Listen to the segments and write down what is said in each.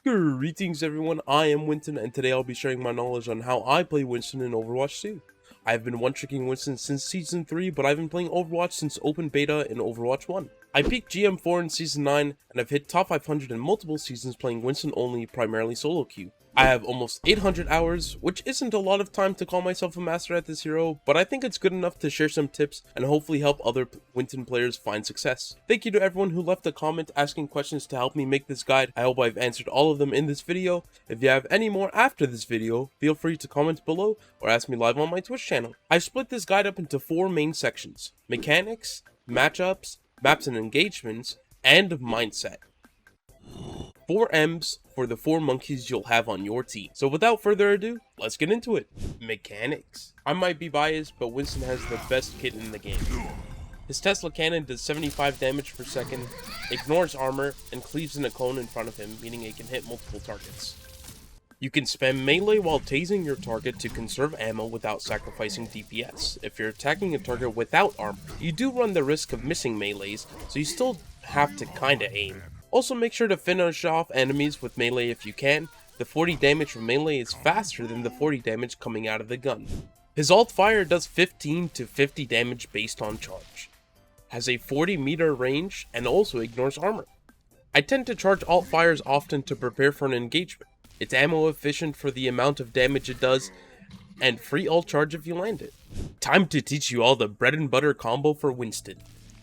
Greetings everyone, I am Winton, and today I'll be sharing my knowledge on how I play Winston in Overwatch 2. I've been one-tricking Winston since Season 3, but I've been playing Overwatch since Open Beta in Overwatch 1. I peaked GM4 in Season 9, and I've hit top 500 in multiple seasons playing Winston only, primarily solo queue. I have almost 800 hours, which isn't a lot of time to call myself a master at this hero, but I think it's good enough to share some tips and hopefully help other Winton players find success. Thank you to everyone who left a comment asking questions to help me make this guide. I hope I've answered all of them in this video. If you have any more after this video, feel free to comment below or ask me live on my Twitch channel. I've split this guide up into 4 main sections: mechanics, matchups, maps and engagements, and mindset. 4 M's for the 4 monkeys you'll have on your team. So without further ado, let's get into it. Mechanics. I might be biased, but Winston has the best kit in the game. His Tesla cannon does 75 damage per second, ignores armor, and cleaves in a cone in front of him, meaning it can hit multiple targets. You can spam melee while tasing your target to conserve ammo without sacrificing DPS. If you're attacking a target without armor, you do run the risk of missing melees, so you still have to kinda aim. Also, make sure to finish off enemies with melee if you can. The 40 damage from melee is faster than the 40 damage coming out of the gun. His alt fire does 15 to 50 damage based on charge. Has a 40 meter range and also ignores armor. I tend to charge alt fires often to prepare for an engagement. It's ammo efficient for the amount of damage it does, and free alt charge if you land it. Time to teach you all the bread and butter combo for Winston.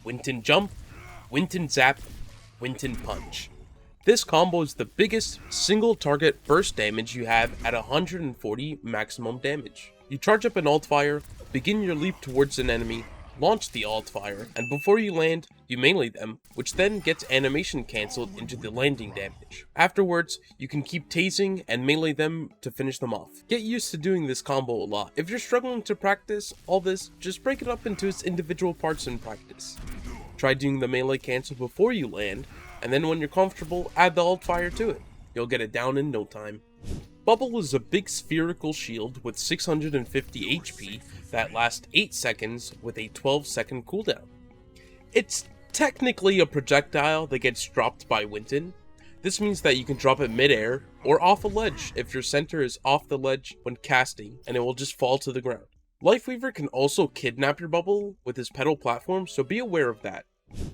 Winton jump, Winton zap, Winton punch. This combo is the biggest single target burst damage you have at 140 maximum damage. You charge up an alt fire, begin your leap towards an enemy, launch the alt fire, and before you land, you melee them, which then gets animation cancelled into the landing damage. Afterwards, you can keep tasing and melee them to finish them off. Get used to doing this combo a lot. If you're struggling to practice all this, just break it up into its individual parts and practice. Try doing the melee cancel before you land, and then when you're comfortable, add the alt fire to it. You'll get it down in no time. Bubble is a big spherical shield with 650 HP that lasts 8 seconds with a 12-second cooldown. It's technically a projectile that gets dropped by Winton. This means that you can drop it mid-air or off a ledge if your center is off the ledge when casting, and it will just fall to the ground. Lifeweaver can also kidnap your bubble with his pedal platform, so be aware of that.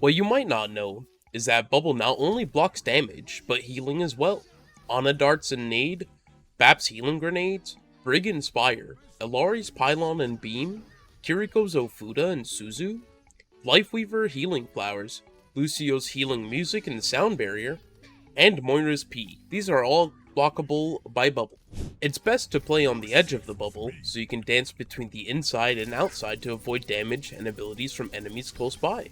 What you might not know is that Bubble not only blocks damage, but healing as well. Ana darts and nade, Bap's healing grenades, Brig and Spire, Ilari's pylon and beam, Kiriko's Ofuda and Suzu, Lifeweaver healing flowers, Lucio's healing music and sound barrier, and Moira's P. These are all blockable by Bubble. It's best to play on the edge of the bubble, so you can dance between the inside and outside to avoid damage and abilities from enemies close by.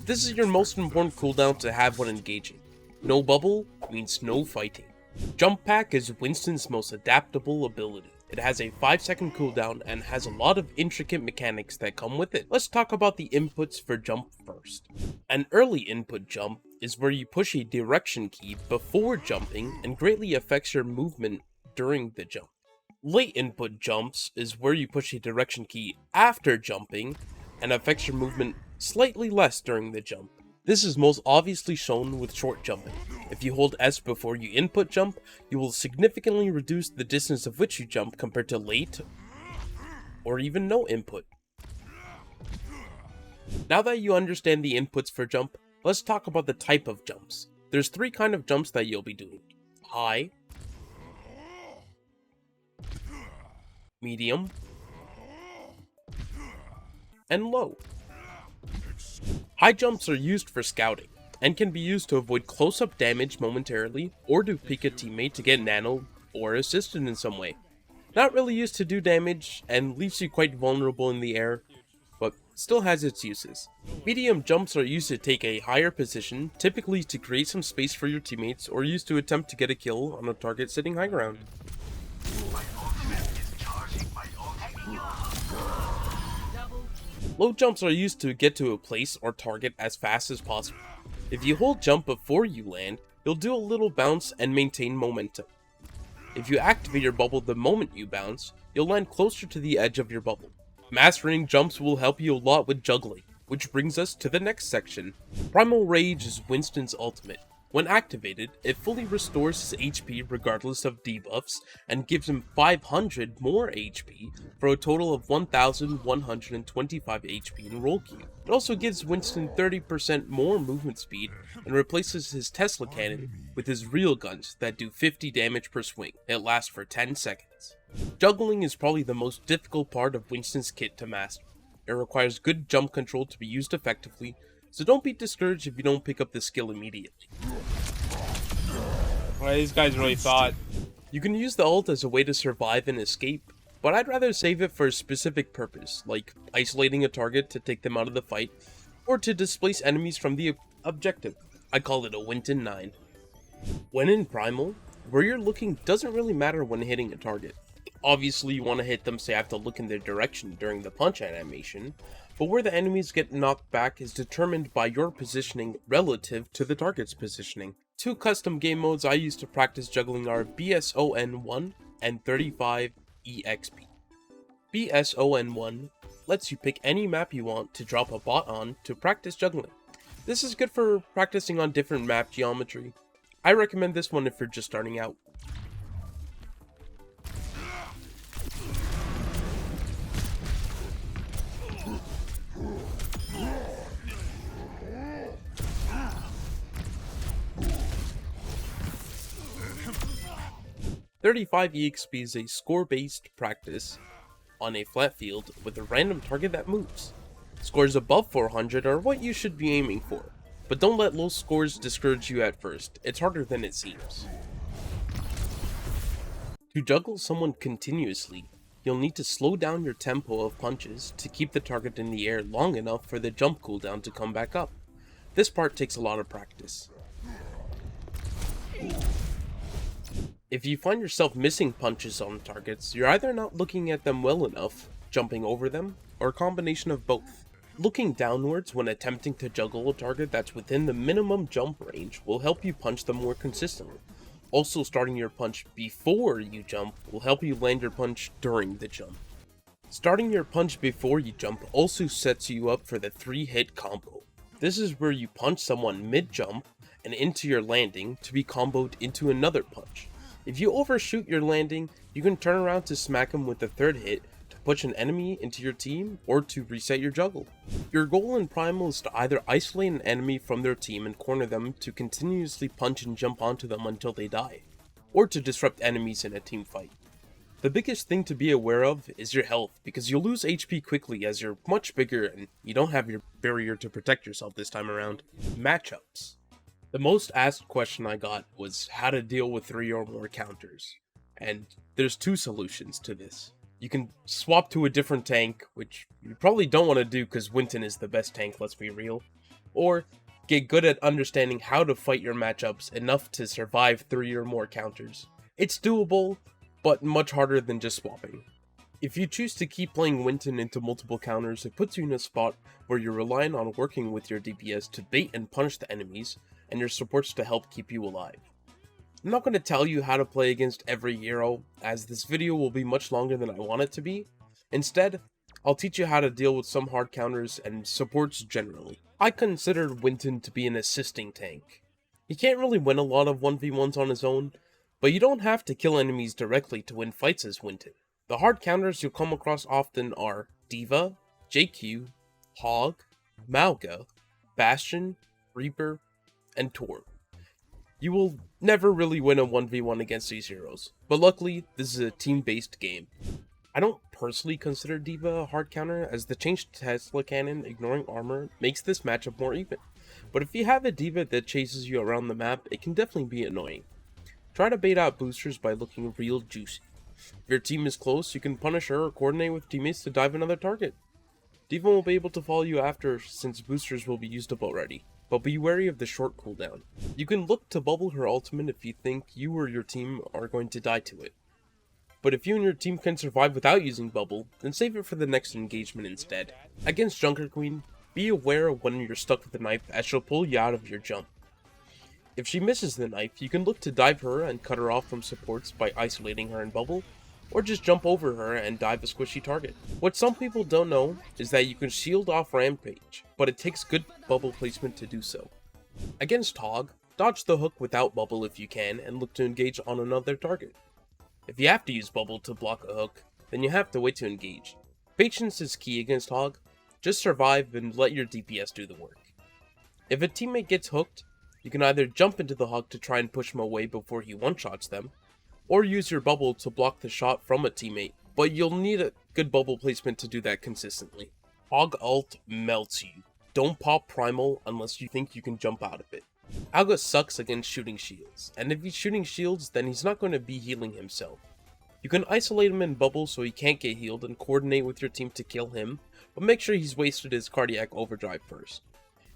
This is your most important cooldown to have when engaging. No bubble means no fighting. Jump Pack is Winston's most adaptable ability. It has a 5-second cooldown and has a lot of intricate mechanics that come with it. Let's talk about the inputs for jump first. An early input jump is where you push a direction key before jumping and greatly affects your movement during the jump. Late input jumps is where you push a direction key after jumping and affects your movement slightly less during the jump. This is most obviously shown with short jumping. If you hold S before you input jump, you will significantly reduce the distance of which you jump compared to late or even no input. Now that you understand the inputs for jump, let's talk about the type of jumps. There's 3 kinds of jumps that you'll be doing: high, medium, and low. High jumps are used for scouting, and can be used to avoid close-up damage momentarily, or to pick a teammate to get nano or assisted in some way. Not really used to do damage, and leaves you quite vulnerable in the air, but still has its uses. Medium jumps are used to take a higher position, typically to create some space for your teammates, or used to attempt to get a kill on a target sitting high ground. Low jumps are used to get to a place or target as fast as possible. If you hold jump before you land, you'll do a little bounce and maintain momentum. If you activate your bubble the moment you bounce, you'll land closer to the edge of your bubble. Mastering jumps will help you a lot with juggling, which brings us to the next section. Primal Rage is Winston's ultimate. When activated, it fully restores his HP regardless of debuffs and gives him 500 more HP for a total of 1125 HP in roll queue. It also gives Winston 30% more movement speed and replaces his Tesla cannon with his real guns that do 50 damage per swing. It lasts for 10 seconds. Juggling is probably the most difficult part of Winston's kit to master. It requires good jump control to be used effectively, so don't be discouraged if you don't pick up the skill immediately. Well, these guys really thought. You can use the ult as a way to survive and escape, but I'd rather save it for a specific purpose, like isolating a target to take them out of the fight, or to displace enemies from the objective. I call it a Winton 9. When in Primal, where you're looking doesn't really matter when hitting a target. Obviously you want to hit them so you have to look in their direction during the punch animation, but where the enemies get knocked back is determined by your positioning relative to the target's positioning. Two custom game modes I use to practice juggling are BSON1 and 35EXP. BSON1 lets you pick any map you want to drop a bot on to practice juggling. This is good for practicing on different map geometry. I recommend this one if you're just starting out. .35EXP is a score-based practice on a flat field with a random target that moves. Scores above 400 are what you should be aiming for, but don't let low scores discourage you at first. It's harder than it seems. To juggle someone continuously, you'll need to slow down your tempo of punches to keep the target in the air long enough for the jump cooldown to come back up. This part takes a lot of practice. If you find yourself missing punches on targets, you're either not looking at them well enough, jumping over them, or a combination of both. Looking downwards when attempting to juggle a target that's within the minimum jump range will help you punch them more consistently. Also, starting your punch before you jump will help you land your punch during the jump. Starting your punch before you jump also sets you up for the 3-hit combo. This is where you punch someone mid-jump and into your landing to be comboed into another punch. If you overshoot your landing, you can turn around to smack him with the 3rd hit to push an enemy into your team or to reset your juggle. Your goal in Primal is to either isolate an enemy from their team and corner them to continuously punch and jump onto them until they die, or to disrupt enemies in a team fight. The biggest thing to be aware of is your health, because you'll lose HP quickly as you're much bigger and you don't have your barrier to protect yourself this time around. Matchups. The most asked question I got was how to deal with 3 or more counters, and there's 2 solutions to this. You can swap to a different tank, which you probably don't want to do because Winton is the best tank, let's be real, or get good at understanding how to fight your matchups enough to survive 3 or more counters. It's doable, but much harder than just swapping. If you choose to keep playing Winton into multiple counters, it puts you in a spot where you're relying on working with your DPS to bait and punish the enemies, and your supports to help keep you alive. I'm not going to tell you how to play against every hero, as this video will be much longer than I want it to be. Instead, I'll teach you how to deal with some hard counters and supports generally. I consider Winton to be an assisting tank. He can't really win a lot of 1v1s on his own, but you don't have to kill enemies directly to win fights as Winton. The hard counters you'll come across often are D.Va, JQ, Hog, Mauga, Bastion, Reaper, and Torb. You will never really win a 1v1 against these heroes, but luckily this is a team-based game. I don't personally consider D.Va a hard counter, as the changed Tesla cannon ignoring armor makes this matchup more even, but if you have a D.Va that chases you around the map, it can definitely be annoying. Try to bait out boosters by looking real juicy. If your team is close, you can punish her or coordinate with teammates to dive another target. D.Va will be able to follow you after, since boosters will be used up already, but be wary of the short cooldown. You can look to bubble her ultimate if you think you or your team are going to die to it. But if you and your team can survive without using bubble, then save it for the next engagement instead. Against Junker Queen, be aware of when you're stuck with the knife, as she'll pull you out of your jump. If she misses the knife, you can look to dive her and cut her off from supports by isolating her in bubble, or just jump over her and dive a squishy target. What some people don't know is that you can shield off Rampage, but it takes good bubble placement to do so. Against Hog, Dodge the hook without bubble if you can, and look to engage on another target. If you have to use bubble to block a hook, then you have to wait to engage. Patience is key against Hog. Just survive and let your DPS do the work. If a teammate gets hooked, you can either jump into the Hog to try and push him away before he one-shots them, or use your bubble to block the shot from a teammate, but you'll need a good bubble placement to do that consistently. Hog ult melts you. Don't pop primal unless you think you can jump out of it. Alga sucks against shooting shields, and if he's shooting shields, then he's not going to be healing himself. You can isolate him in bubble so he can't get healed and coordinate with your team to kill him, but make sure he's wasted his cardiac overdrive first.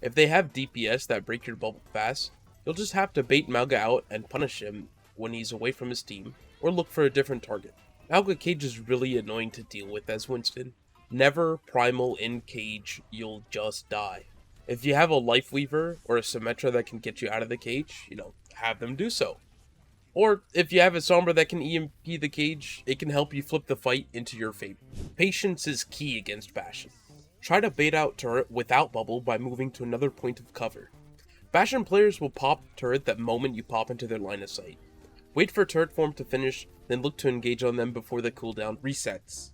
If they have DPS that break your bubble fast, you'll just have to bait Malga out and punish him when he's away from his team, or look for a different target. Malga cage is really annoying to deal with as Winston. Never primal in cage, you'll just die. If you have a Life Weaver or a Symmetra that can get you out of the cage, have them do so. Or if you have a Sombra that can EMP the cage, it can help you flip the fight into your favor. Patience is key against Bastion. Try to bait out turret without bubble by moving to another point of cover. Bastion players will pop turret that moment you pop into their line of sight. Wait for turret form to finish, then look to engage on them before the cooldown resets.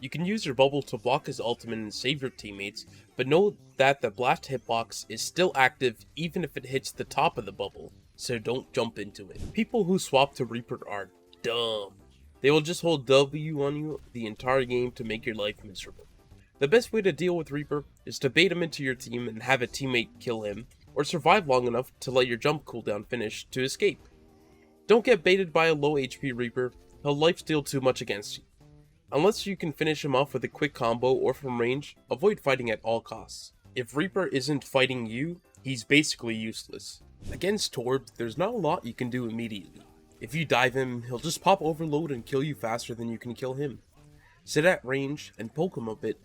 You can use your bubble to block his ultimate and save your teammates, but know that the blast hitbox is still active even if it hits the top of the bubble, so don't jump into it. People who swap to Reaper are dumb. They will just hold W on you the entire game to make your life miserable. The best way to deal with Reaper is to bait him into your team and have a teammate kill him, or survive long enough to let your jump cooldown finish to escape. Don't get baited by a low HP Reaper, he'll lifesteal too much against you. Unless you can finish him off with a quick combo or from range, avoid fighting at all costs. If Reaper isn't fighting you, he's basically useless. Against Torb, there's not a lot you can do immediately. If you dive him, he'll just pop overload and kill you faster than you can kill him. Sit at range and poke him a bit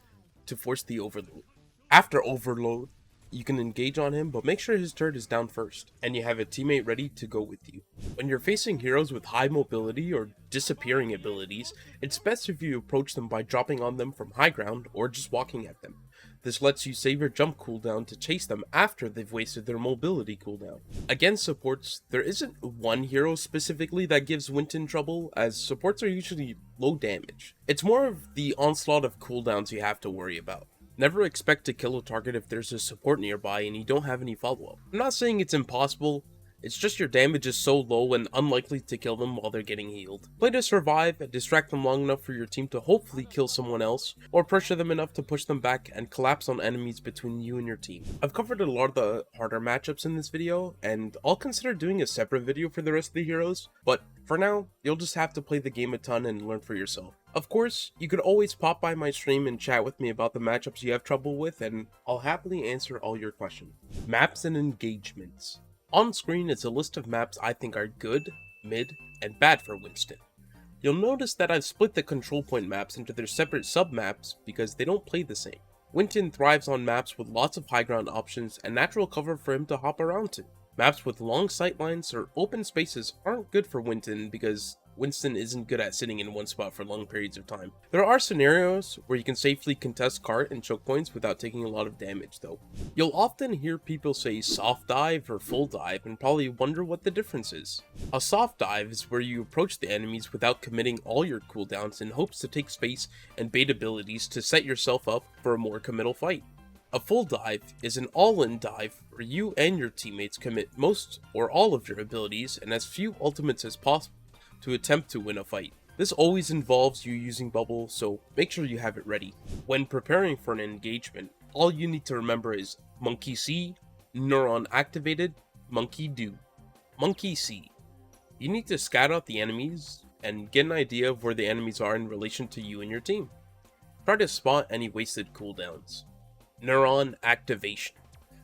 to force the overload. After overload, you can engage on him, but make sure his turret is down first, and you have a teammate ready to go with you. When you're facing heroes with high mobility or disappearing abilities, it's best if you approach them by dropping on them from high ground or just walking at them. This lets you save your jump cooldown to chase them after they've wasted their mobility cooldown. Against supports, there isn't one hero specifically that gives Winton trouble, as supports are usually low damage. It's more of the onslaught of cooldowns you have to worry about. Never expect to kill a target if there's a support nearby and you don't have any follow-up. I'm not saying it's impossible, it's just your damage is so low and unlikely to kill them while they're getting healed. Play to survive and distract them long enough for your team to hopefully kill someone else, or pressure them enough to push them back and collapse on enemies between you and your team. I've covered a lot of the harder matchups in this video, and I'll consider doing a separate video for the rest of the heroes, but for now, you'll just have to play the game a ton and learn for yourself. Of course, you could always pop by my stream and chat with me about the matchups you have trouble with, and I'll happily answer all your questions. Maps and engagements. On screen is a list of maps I think are good, mid, and bad for Winston. You'll notice that I've split the control point maps into their separate sub-maps because they don't play the same. Winton thrives on maps with lots of high ground options and natural cover for him to hop around to. Maps with long sightlines or open spaces aren't good for Winton because Winston isn't good at sitting in one spot for long periods of time. There are scenarios where you can safely contest cart and choke points without taking a lot of damage though. You'll often hear people say soft dive or full dive and probably wonder what the difference is. A soft dive is where you approach the enemies without committing all your cooldowns in hopes to take space and bait abilities to set yourself up for a more committal fight. A full dive is an all-in dive where you and your teammates commit most or all of your abilities and as few ultimates as possible to attempt to win a fight. This always involves you using bubble, so make sure you have it ready. When preparing for an engagement, all you need to remember is monkey see, neuron activated, monkey do. Monkey see. You need to scout out the enemies and get an idea of where the enemies are in relation to you and your team. Try to spot any wasted cooldowns. Neuron activation.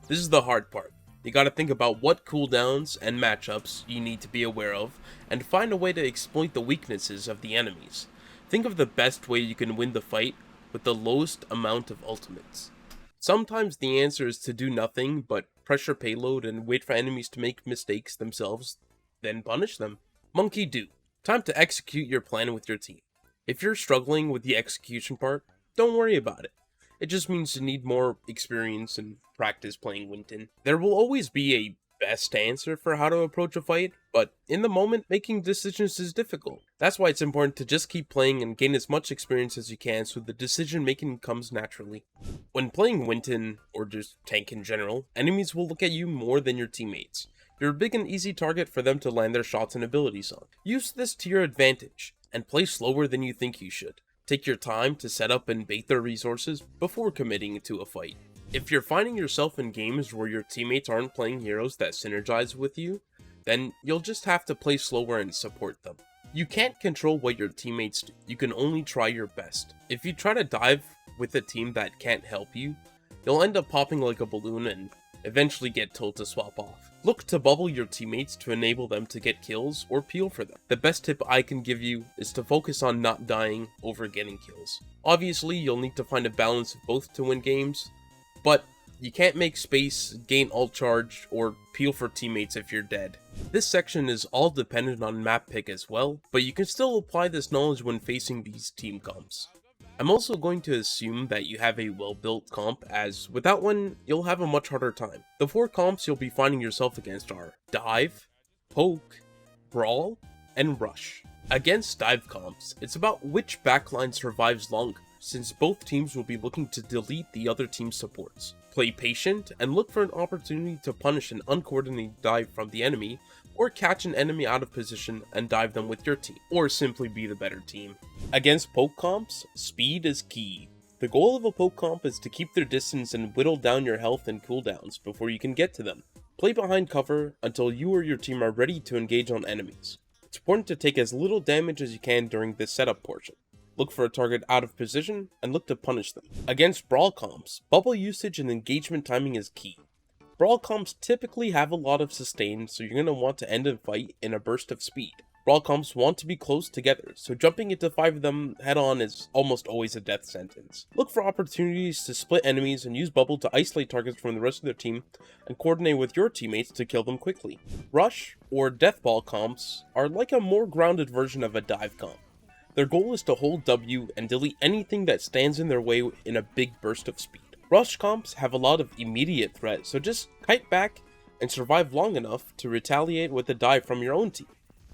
This is the hard part. You gotta think about what cooldowns and matchups you need to be aware of, and find a way to exploit the weaknesses of the enemies. Think of the best way you can win the fight with the lowest amount of ultimates. Sometimes the answer is to do nothing but pressure payload and wait for enemies to make mistakes themselves, then punish them. Monkey do. Time to execute your plan with your team. If you're struggling with the execution part, don't worry about it. It just means you need more experience and practice playing Winton. There will always be a best answer for how to approach a fight, but in the moment, making decisions is difficult. That's why it's important to just keep playing and gain as much experience as you can so the decision making comes naturally. When playing Winton, or just tank in general, enemies will look at you more than your teammates. You're a big and easy target for them to land their shots and abilities on. Use this to your advantage, and play slower than you think you should. Take your time to set up and bait their resources before committing to a fight. If you're finding yourself in games where your teammates aren't playing heroes that synergize with you, then you'll just have to play slower and support them. You can't control what your teammates do, you can only try your best. If you try to dive with a team that can't help you, you'll end up popping like a balloon and eventually get told to swap off. Look to bubble your teammates to enable them to get kills or peel for them. The best tip I can give you is to focus on not dying over getting kills. Obviously, you'll need to find a balance of both to win games, but you can't make space, gain ult charge, or peel for teammates if you're dead. This section is all dependent on map pick as well, but you can still apply this knowledge when facing these team comps. I'm also going to assume that you have a well-built comp, as without one, you'll have a much harder time. The 4 comps you'll be finding yourself against are Dive, Poke, Brawl, and Rush. Against dive comps, it's about which backline survives longer, since both teams will be looking to delete the other team's supports. Play patient and look for an opportunity to punish an uncoordinated dive from the enemy, or catch an enemy out of position and dive them with your team, or simply be the better team. Against poke comps, speed is key. The goal of a poke comp is to keep their distance and whittle down your health and cooldowns before you can get to them. Play behind cover until you or your team are ready to engage on enemies. It's important to take as little damage as you can during this setup portion. Look for a target out of position, and look to punish them. Against brawl comps, bubble usage and engagement timing is key. Brawl comps typically have a lot of sustain, so you're going to want to end a fight in a burst of speed. Brawl comps want to be close together, so jumping into 5 of them head on is almost always a death sentence. Look for opportunities to split enemies and use bubble to isolate targets from the rest of their team and coordinate with your teammates to kill them quickly. Rush, or death ball comps, are like a more grounded version of a dive comp. Their goal is to hold W and delete anything that stands in their way in a big burst of speed. Rush comps have a lot of immediate threat, so just kite back and survive long enough to retaliate with a dive from your own team.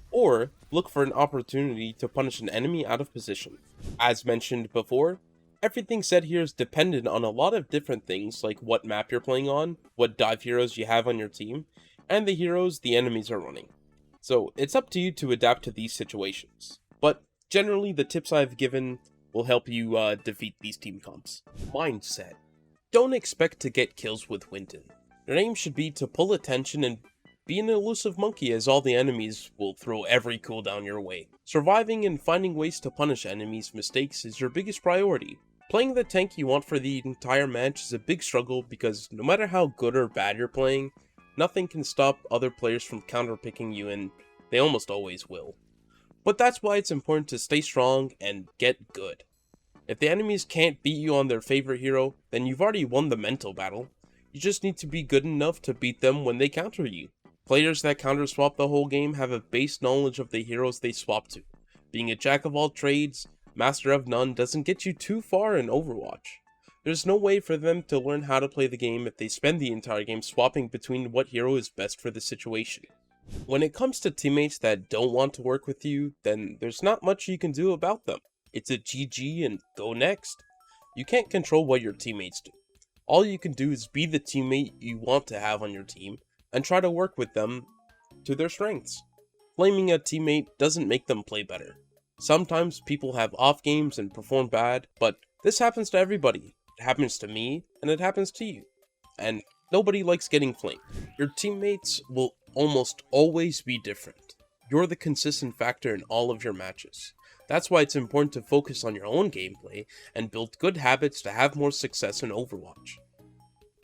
Or look for an opportunity to punish an enemy out of position. As mentioned before, everything said here is dependent on a lot of different things like what map you're playing on, what dive heroes you have on your team, and the heroes the enemies are running. So it's up to you to adapt to these situations. But generally, the tips I've given will help you defeat these team comps. Mindset. Don't expect to get kills with Winton. Your aim should be to pull attention and be an elusive monkey, as all the enemies will throw every cooldown your way. Surviving and finding ways to punish enemies' mistakes is your biggest priority. Playing the tank you want for the entire match is a big struggle because no matter how good or bad you're playing, nothing can stop other players from counterpicking you, and they almost always will. But that's why it's important to stay strong and get good. If the enemies can't beat you on their favorite hero, then you've already won the mental battle. You just need to be good enough to beat them when they counter you. Players that counter swap the whole game have a base knowledge of the heroes they swap to. Being a jack of all trades, master of none doesn't get you too far in Overwatch. There's no way for them to learn how to play the game if they spend the entire game swapping between what hero is best for the situation. When it comes to teammates that don't want to work with you, then there's not much you can do about them. It's a GG and go next. You can't control what your teammates do. All you can do is be the teammate you want to have on your team, and try to work with them to their strengths. Blaming a teammate doesn't make them play better. Sometimes people have off games and perform bad, but this happens to everybody. It happens to me, and it happens to you. And nobody likes getting flamed. Your teammates will almost always be different. You're the consistent factor in all of your matches. That's why it's important to focus on your own gameplay and build good habits to have more success in Overwatch.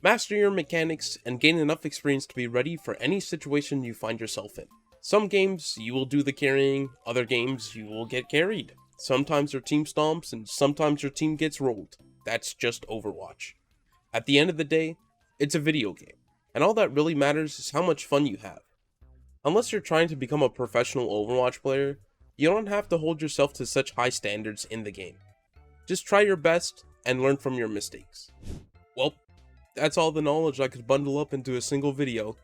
Master your mechanics and gain enough experience to be ready for any situation you find yourself in. Some games you will do the carrying, other games you will get carried. Sometimes your team stomps and sometimes your team gets rolled. That's just Overwatch. At the end of the day, it's a video game, and all that really matters is how much fun you have. Unless you're trying to become a professional Overwatch player, you don't have to hold yourself to such high standards in the game. Just try your best and learn from your mistakes. Well, that's all the knowledge I could bundle up into a single video.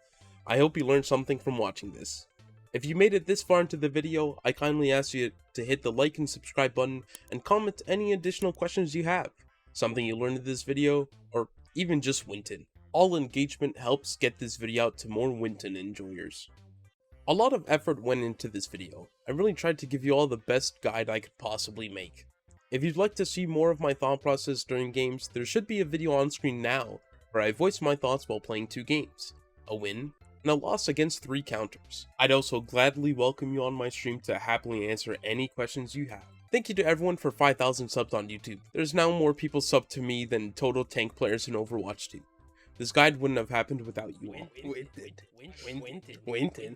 I hope you learned something from watching this. If you made it this far into the video, I kindly ask you to hit the like and subscribe button and comment any additional questions you have, something you learned in this video, or even just Winton. All engagement helps get this video out to more Winton enjoyers. A lot of effort went into this video. I really tried to give you all the best guide I could possibly make. If you'd like to see more of my thought process during games, there should be a video on screen now where I voice my thoughts while playing 2 games, a win and a loss against 3 counters. I'd also gladly welcome you on my stream to happily answer any questions you have. Thank you to everyone for 5,000 subs on YouTube. There's now more people subbed to me than total tank players in Overwatch 2. This guide wouldn't have happened without you all. Winton.